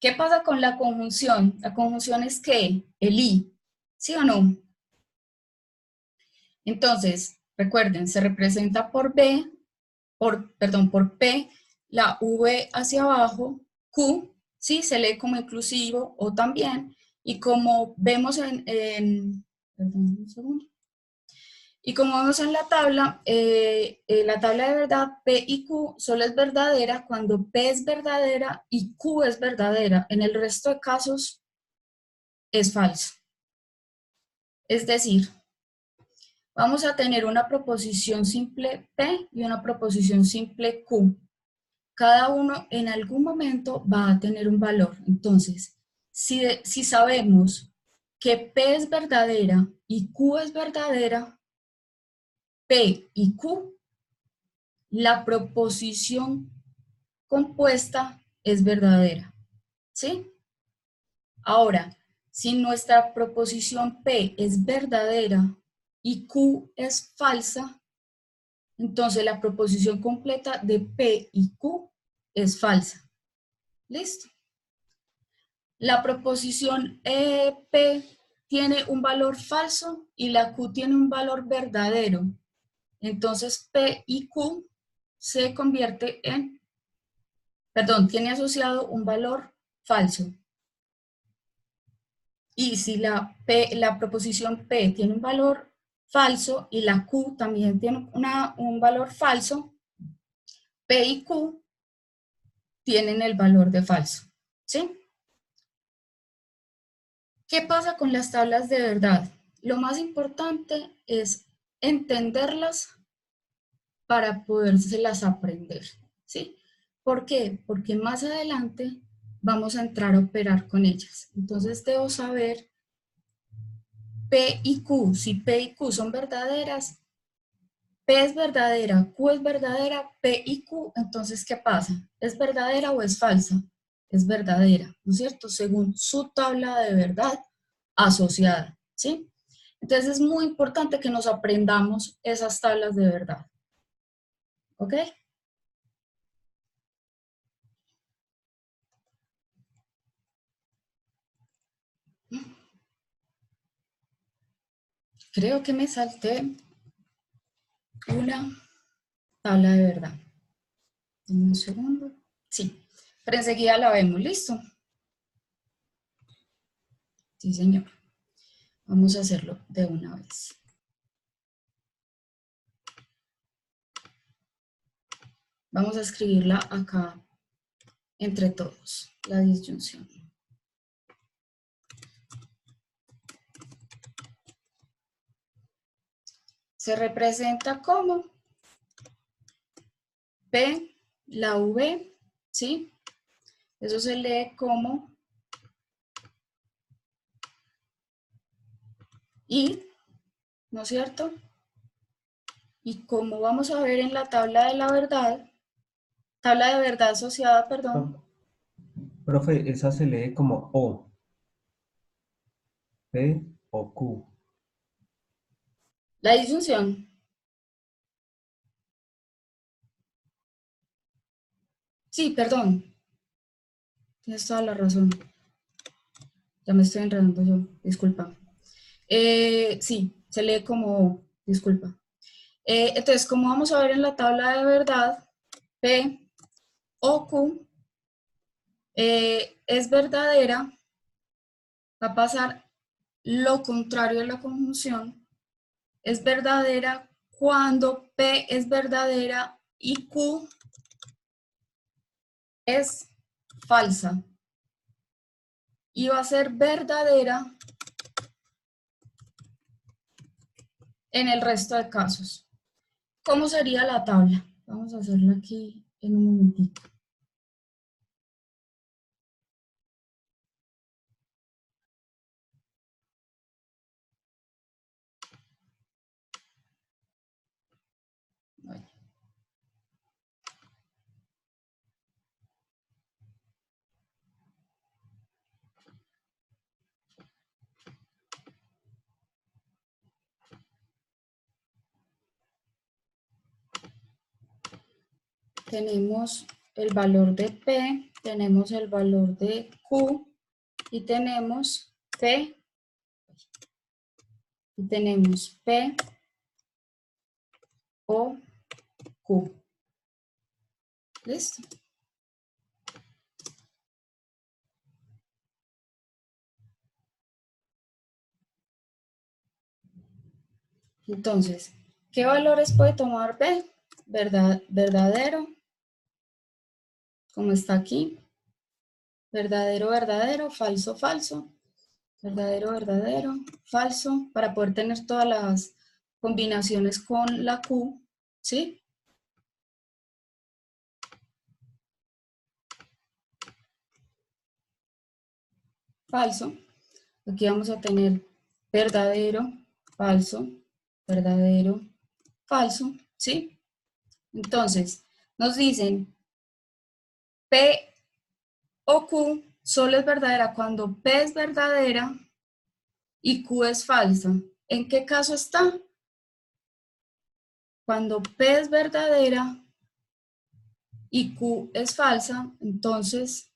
¿Qué pasa con la conjunción? La conjunción es ¿qué? El i, ¿sí o no? Entonces, recuerden, se representa por B, por P, la V hacia abajo, Q, ¿sí? Se lee como inclusivo o también, y como vemos perdón, un segundo. Y como vemos en la tabla de verdad, P y Q solo es verdadera cuando P es verdadera y Q es verdadera. En el resto de casos es falso. Es decir, vamos a tener una proposición simple P y una proposición simple Q. Cada uno en algún momento va a tener un valor. Entonces, si sabemos que P es verdadera y Q es verdadera, P y Q, la proposición compuesta es verdadera, ¿sí? Ahora, si nuestra proposición P es verdadera y Q es falsa, entonces la proposición completa de P y Q es falsa. ¿Listo? La proposición P tiene un valor falso y la Q tiene un valor verdadero. Entonces P y Q se convierte en, tiene asociado un valor falso. Y si la proposición P tiene un valor falso y la Q también tiene un valor falso, P y Q tienen el valor de falso. ¿Sí? ¿Qué pasa con las tablas de verdad? Lo más importante es entenderlas para podérselas aprender. ¿Sí? ¿Por qué? Porque más adelante vamos a entrar a operar con ellas. Entonces debo saber P y Q. Si P y Q son verdaderas, P es verdadera, Q es verdadera, P y Q, entonces, ¿qué pasa? ¿Es verdadera o es falsa? Es verdadera, ¿no es cierto? Según su tabla de verdad asociada, ¿sí? Entonces es muy importante que nos aprendamos esas tablas de verdad, ¿ok? Creo que me salté una tabla de verdad. Dame un segundo. Sí, pero enseguida la vemos, ¿listo? Sí, señor. Vamos a hacerlo de una vez. Vamos a escribirla acá entre todos, la disyunción. se representa como P, la V, ¿sí? Eso se lee como I, ¿no es cierto? Y como vamos a ver en la tabla de la verdad, tabla de verdad asociada, perdón. Profe, esa se lee como O, P o Q. La disyunción. Sí, perdón. Tienes toda la razón. Ya me estoy enredando yo, disculpa. Sí, se lee como O, disculpa. Entonces, como vamos a ver en la tabla de verdad, P o Q es verdadera, va a pasar lo contrario de la conjunción, es verdadera cuando P es verdadera y Q es falsa. Y va a ser verdadera en el resto de casos. ¿Cómo sería la tabla? Vamos a hacerla aquí en un momentito. Tenemos el valor de P, tenemos el valor de Q y tenemos P o Q. ¿Listo? Entonces, ¿qué valores puede tomar P? Verdadero, como está aquí. Verdadero, verdadero, falso, falso. Verdadero, verdadero, falso, para poder tener todas las combinaciones con la Q, ¿sí? Falso. Aquí vamos a tener verdadero, falso, verdadero, falso, ¿sí? Entonces, nos dicen P o Q solo es verdadera cuando P es verdadera y Q es falsa. ¿En qué caso está? Cuando P es verdadera y Q es falsa, entonces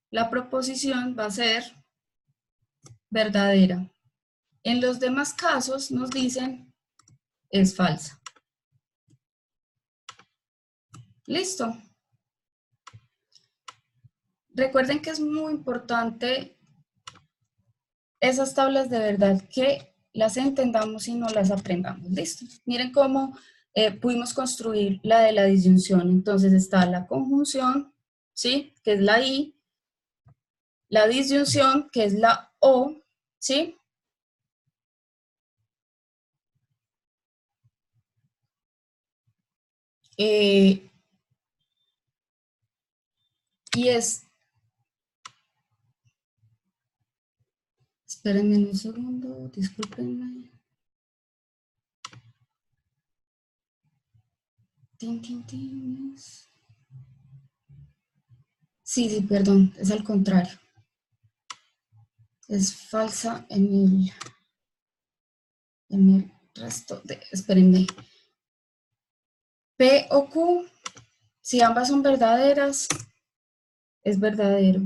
la proposición va a ser verdadera. En los demás casos nos dicen es falsa. Listo. Recuerden que es muy importante esas tablas de verdad que las entendamos y no las aprendamos. Listo. Miren cómo pudimos construir la de la disyunción. Entonces está la conjunción, ¿sí? Que es la I. La disyunción, que es la O, ¿sí? Y es, espérenme un segundo, discúlpenme. Tin, tin, tin. Sí, perdón, es al contrario. Es falsa en el resto de, espérenme. P o Q, si ambas son verdaderas, es verdadero.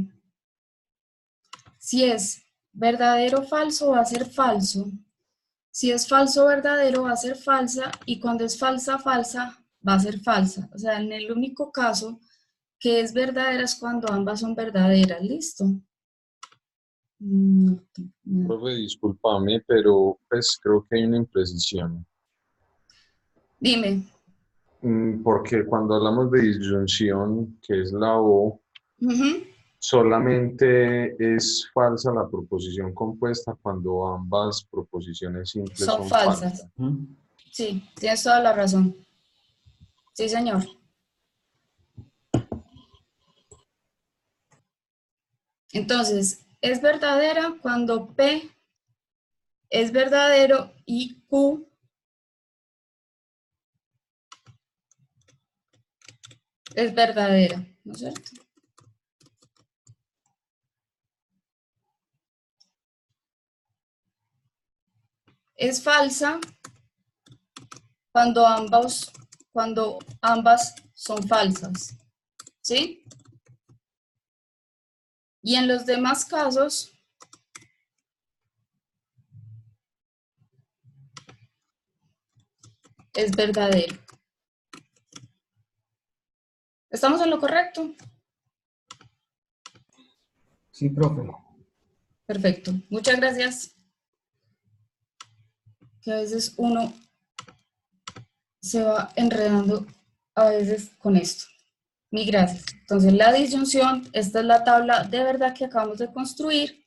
Si es verdadero o falso, va a ser falso. Si es falso o verdadero, va a ser falsa. Y cuando es falsa, falsa, va a ser falsa. O sea, en el único caso que es verdadera es cuando ambas son verdaderas. ¿Listo? No, no. Profe, discúlpame, pero pues creo que hay una imprecisión. Dime. Porque cuando hablamos de disyunción, que es la O, Ujú. solamente es falsa la proposición compuesta cuando ambas proposiciones simples Son son falsas. falsas. Sí, tienes toda la razón. Sí, señor. Entonces, es verdadera cuando P es verdadero y Q es verdadera, ¿no es cierto? Es falsa cuando ambas son falsas, ¿sí? Y en los demás casos, es verdadero. ¿Estamos en lo correcto? Sí, profe. Perfecto. Muchas gracias. Que a veces uno se va enredando a veces con esto. Mil gracias. Entonces, la disyunción, esta es la tabla de verdad que acabamos de construir.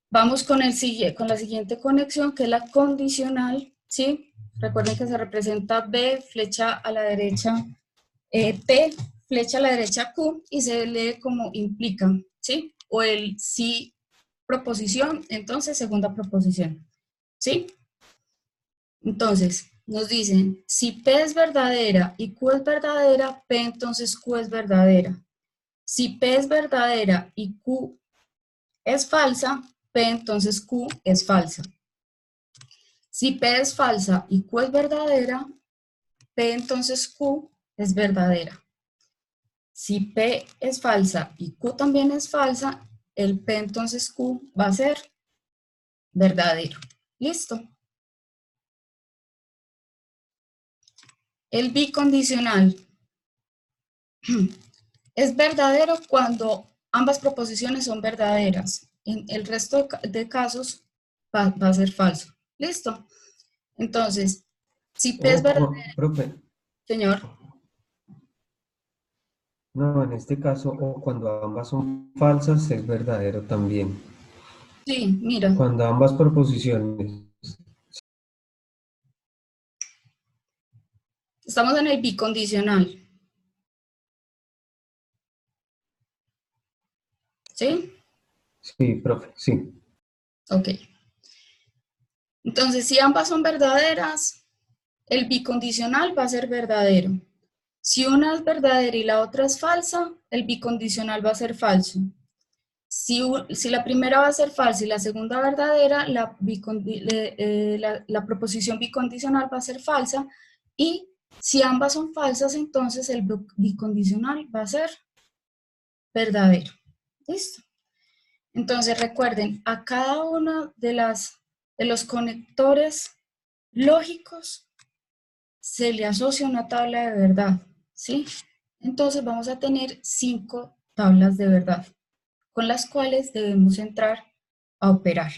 Vamos con la siguiente conexión, que es la condicional, ¿sí? Recuerden que se representa B, flecha a la derecha, P, flecha a la derecha Q, y se lee como implica, ¿sí? O el sí proposición, entonces segunda proposición, ¿sí? Entonces, nos dicen, si P es verdadera y Q es verdadera, P entonces Q es verdadera. Si P es verdadera y Q es falsa, P entonces Q es falsa. Si P es falsa y Q es verdadera, P entonces Q es verdadera. Si P es falsa y Q también es falsa, el P entonces Q va a ser verdadero. ¿Listo? El bicondicional es verdadero cuando ambas proposiciones son verdaderas. En el resto de casos va a ser falso. ¿Listo? Entonces, si P es verdadero, Profe, señor. no, en este caso, o cuando ambas son falsas, es verdadero también. Sí, mira, Cuando ambas proposiciones, estamos en el bicondicional. ¿Sí? sí, profe, sí. Ok. Entonces, si ambas son verdaderas, el bicondicional va a ser verdadero. Si una es verdadera y la otra es falsa, el bicondicional va a ser falso. Si la primera va a ser falsa y la segunda verdadera, la proposición bicondicional va a ser falsa. Y si ambas son falsas, entonces el bicondicional va a ser verdadero. ¿Listo? Entonces recuerden, a cada uno de los conectores lógicos se le asocia una tabla de verdad, ¿sí? Entonces vamos a tener 5 tablas de verdad con las cuales debemos entrar a operar,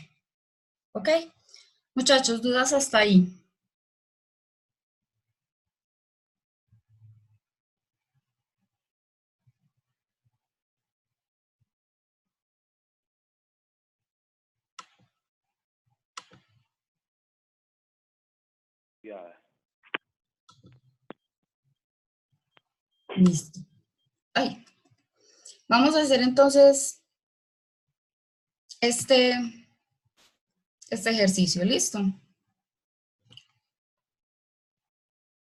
¿ok? Muchachos, ¿dudas hasta ahí? Listo. Ay, vamos a hacer entonces este ejercicio, ¿listo?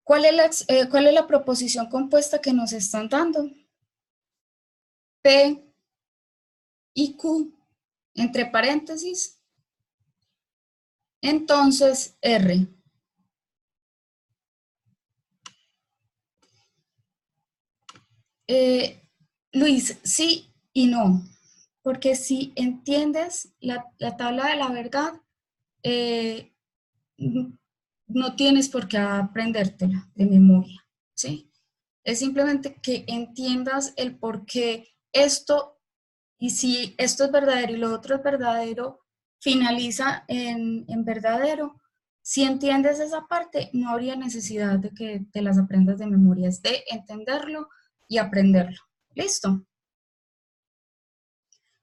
¿Cuál es la proposición compuesta que nos están dando? P y Q, entre paréntesis, entonces R. Luis, sí y no, porque si entiendes la tabla de la verdad, eh, no tienes por qué aprendértela de memoria, ¿sí? Es simplemente que entiendas el por qué esto, y si esto es verdadero y lo otro es verdadero, finaliza en verdadero. Si entiendes esa parte, no habría necesidad de que te las aprendas de memoria, es de entenderlo y aprenderlo. ¿Listo?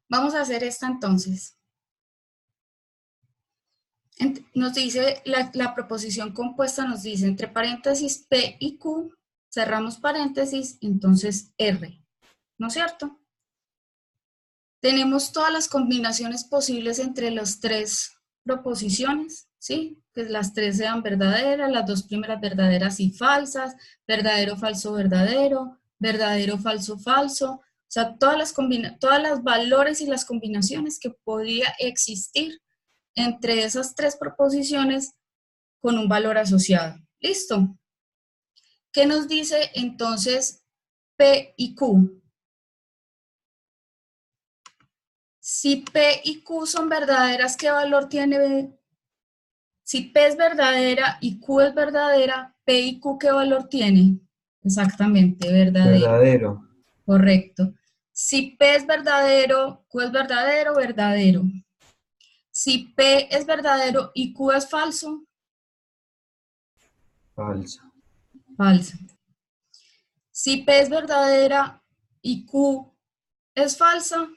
Vamos a hacer esta entonces. Nos dice, la proposición compuesta nos dice, entre paréntesis P y Q, cerramos paréntesis, entonces R, ¿no es cierto? Tenemos todas las combinaciones posibles entre las tres proposiciones, ¿sí? Que las tres sean verdaderas, las dos primeras verdaderas y falsas, verdadero, falso, verdadero, verdadero, falso, falso. O sea, todas las valores y las combinaciones que podría existir entre esas tres proposiciones con un valor asociado. ¿Listo? ¿Qué nos dice entonces P y Q? Si P y Q son verdaderas, ¿qué valor tiene? Si P es verdadera y Q es verdadera, P y Q, ¿qué valor tiene? Exactamente, verdadero. Verdadero. Correcto. Si P es verdadero, Q es verdadero, verdadero. Si P es verdadero y Q es falso, Falso. falso. Si P es verdadera y Q es falsa,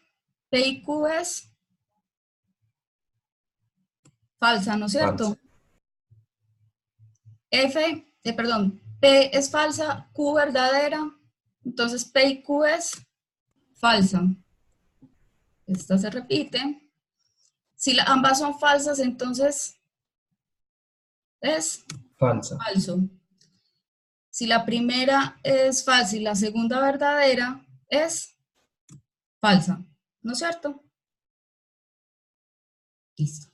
P y Q es falsa, ¿no es Falso. cierto? P es falsa, Q verdadera, entonces P y Q es falsa. Esta se repite. Si ambas son falsas, entonces es Falsa. falso. Si la primera es falsa y la segunda verdadera, es falsa. ¿No es cierto? Listo.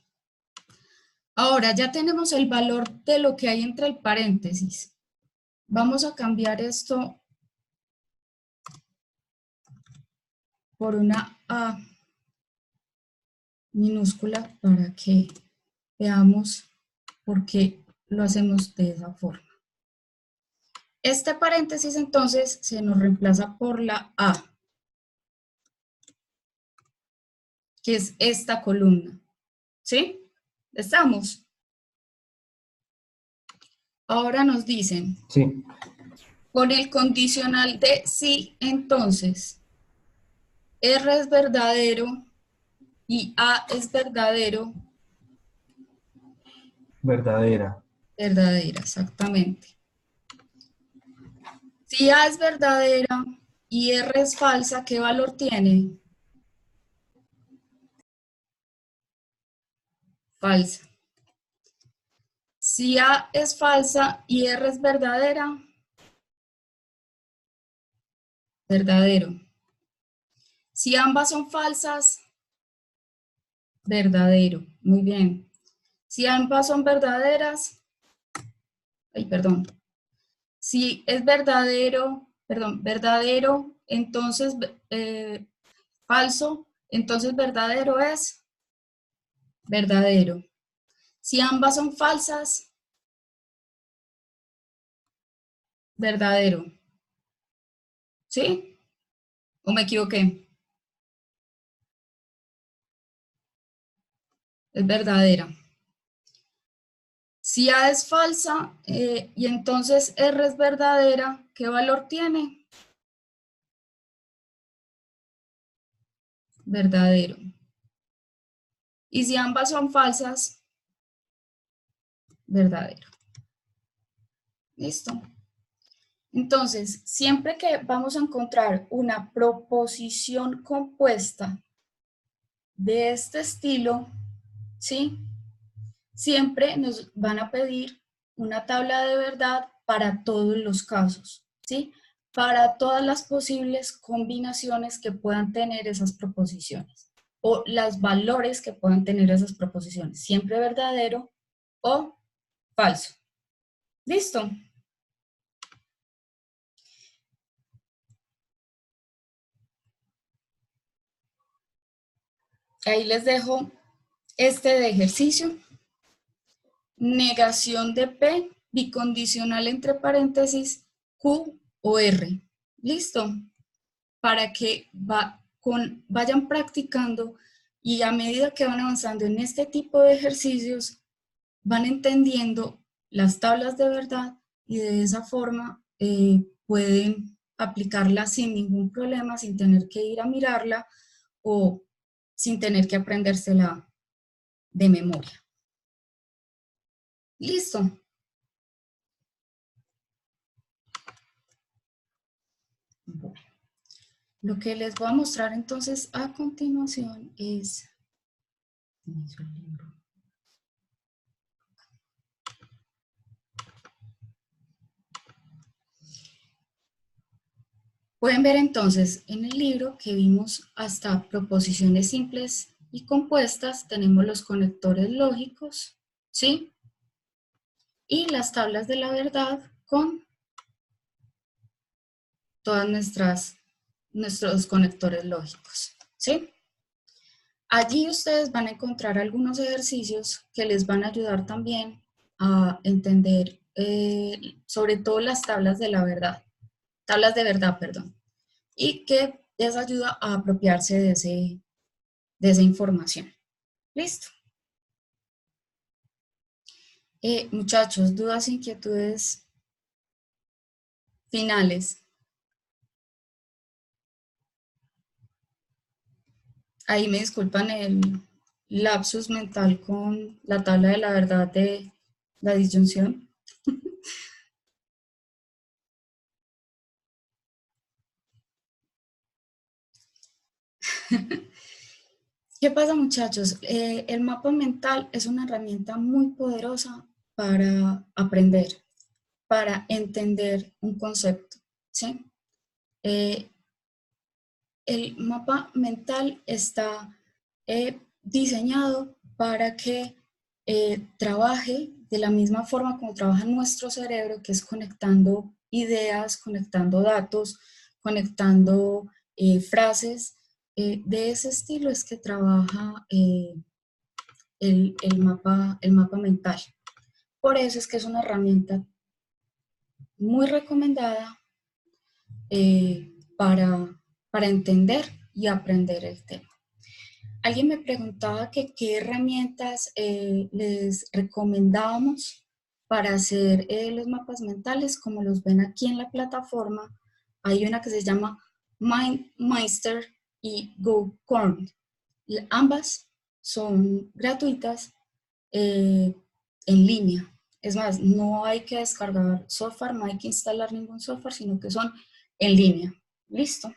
Ahora ya tenemos el valor de lo que hay entre el paréntesis. Vamos a cambiar esto por una A minúscula para que veamos por qué lo hacemos de esa forma. Este paréntesis entonces se nos reemplaza por la A, que es esta columna. ¿Sí? ¿Estamos? Ahora nos dicen, Sí. con el condicional de sí, entonces, R es verdadero y A es verdadero, Verdadera. verdadera, exactamente. Si A es verdadera y R es falsa, ¿qué valor tiene? Falsa. Si A es falsa y R es verdadera, verdadero. Si ambas son falsas, verdadero. Muy bien. Si ambas son verdaderas, perdón. Si es verdadero, verdadero, entonces falso, entonces verdadero es verdadero. Si ambas son falsas, verdadero. ¿Sí? ¿O me equivoqué? Es verdadera. Si A es falsa y entonces R es verdadera, ¿qué valor tiene? Verdadero. Y si ambas son falsas, verdadero. ¿Listo? Entonces, siempre que vamos a encontrar una proposición compuesta de este estilo, ¿sí? Siempre nos van a pedir una tabla de verdad para todos los casos, ¿sí? Para todas las posibles combinaciones que puedan tener esas proposiciones o los valores que puedan tener esas proposiciones, siempre verdadero o falso. ¿Listo? Ahí les dejo este de ejercicio. Negación de P, bicondicional entre paréntesis, Q o R. ¿Listo? Para que vayan practicando y a medida que van avanzando en este tipo de ejercicios, van entendiendo las tablas de verdad y de esa forma pueden aplicarla sin ningún problema, sin tener que ir a mirarla o sin tener que aprendérsela de memoria. Listo. Bueno, lo que les voy a mostrar entonces a continuación es... Pueden ver entonces en el libro que vimos hasta proposiciones simples y compuestas, tenemos los conectores lógicos, ¿sí? Y las tablas de la verdad con todas nuestros conectores lógicos, ¿sí? Allí ustedes van a encontrar algunos ejercicios que les van a ayudar también a entender sobre todo las tablas de la verdad, tablas de verdad, perdón, y que les ayuda a apropiarse de esa información. Listo. Muchachos, dudas, inquietudes finales. Ahí me disculpan el lapsus mental con la tabla de la verdad de la disyunción. ¿Qué pasa, muchachos? El mapa mental es una herramienta muy poderosa para aprender, para entender un concepto, ¿sí? El mapa mental está diseñado para que trabaje de la misma forma como trabaja nuestro cerebro, que es conectando ideas, conectando datos, conectando frases. De ese estilo es que trabaja el mapa mental. Por eso es que es una herramienta muy recomendada para entender y aprender el tema. Alguien me preguntaba que qué herramientas les recomendábamos para hacer los mapas mentales, como los ven aquí en la plataforma. Hay una que se llama MindMeister y GoCorn. Ambas son gratuitas en línea. Es más, no hay que descargar software, no hay que instalar ningún software, sino que son en línea. Listo.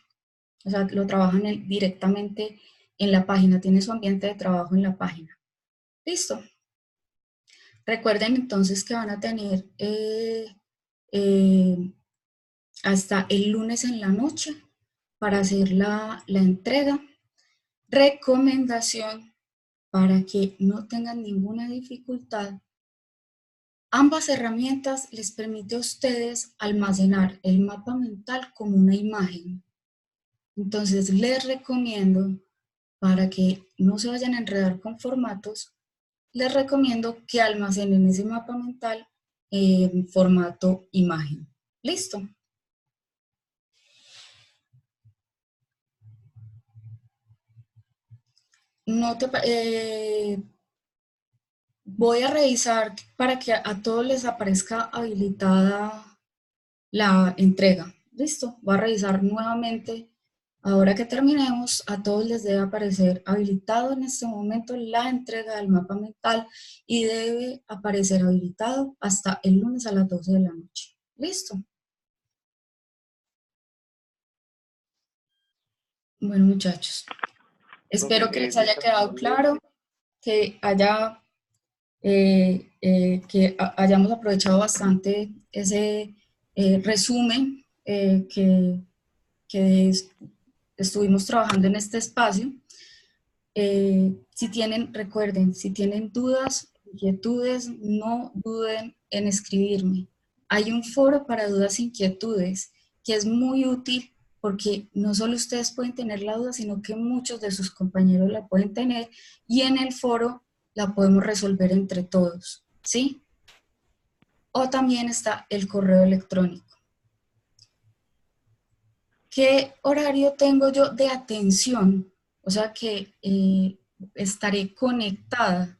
O sea, lo trabajan directamente en la página, tiene su ambiente de trabajo en la página. Listo. Recuerden entonces que van a tener hasta el lunes en la noche para hacer la entrega. Recomendación para que no tengan ninguna dificultad. Ambas herramientas les permiten a ustedes almacenar el mapa mental como una imagen. Entonces les recomiendo, para que no se vayan a enredar con formatos, les recomiendo que almacenen ese mapa mental en formato imagen. ¿Listo? Voy a revisar para que a todos les aparezca habilitada la entrega. ¿Listo? Voy a revisar nuevamente. Ahora que terminemos, a todos les debe aparecer habilitado en este momento la entrega del mapa mental y debe aparecer habilitado hasta el lunes a las 12 de la noche. ¿Listo? Bueno, muchachos, espero que les haya quedado claro, que hayamos aprovechado bastante ese resumen que estuvimos trabajando en este espacio. Recuerden, si tienen dudas, inquietudes, no duden en escribirme. Hay un foro para dudas e inquietudes que es muy útil porque no solo ustedes pueden tener la duda, sino que muchos de sus compañeros la pueden tener y en el foro la podemos resolver entre todos, ¿sí? O también está el correo electrónico. ¿Qué horario tengo yo de atención? O sea que estaré conectada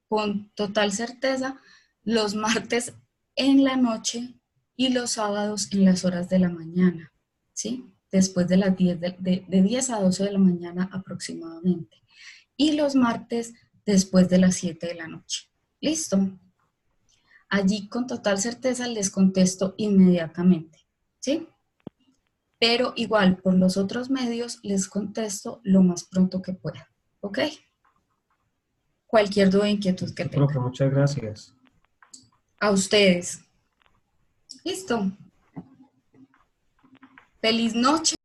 con total certeza los martes en la noche y los sábados en las horas de la mañana, ¿sí? Después de las 10, de 10 a 12 de la mañana aproximadamente. Y los martes después de las 7 de la noche. ¿Listo? allí con total certeza les contesto inmediatamente, ¿sí? Pero igual, por los otros medios les contesto lo más pronto que pueda, ¿ok? Cualquier duda o inquietud que Listo, profe, tengan. muchas gracias. A ustedes. Listo. Feliz noche.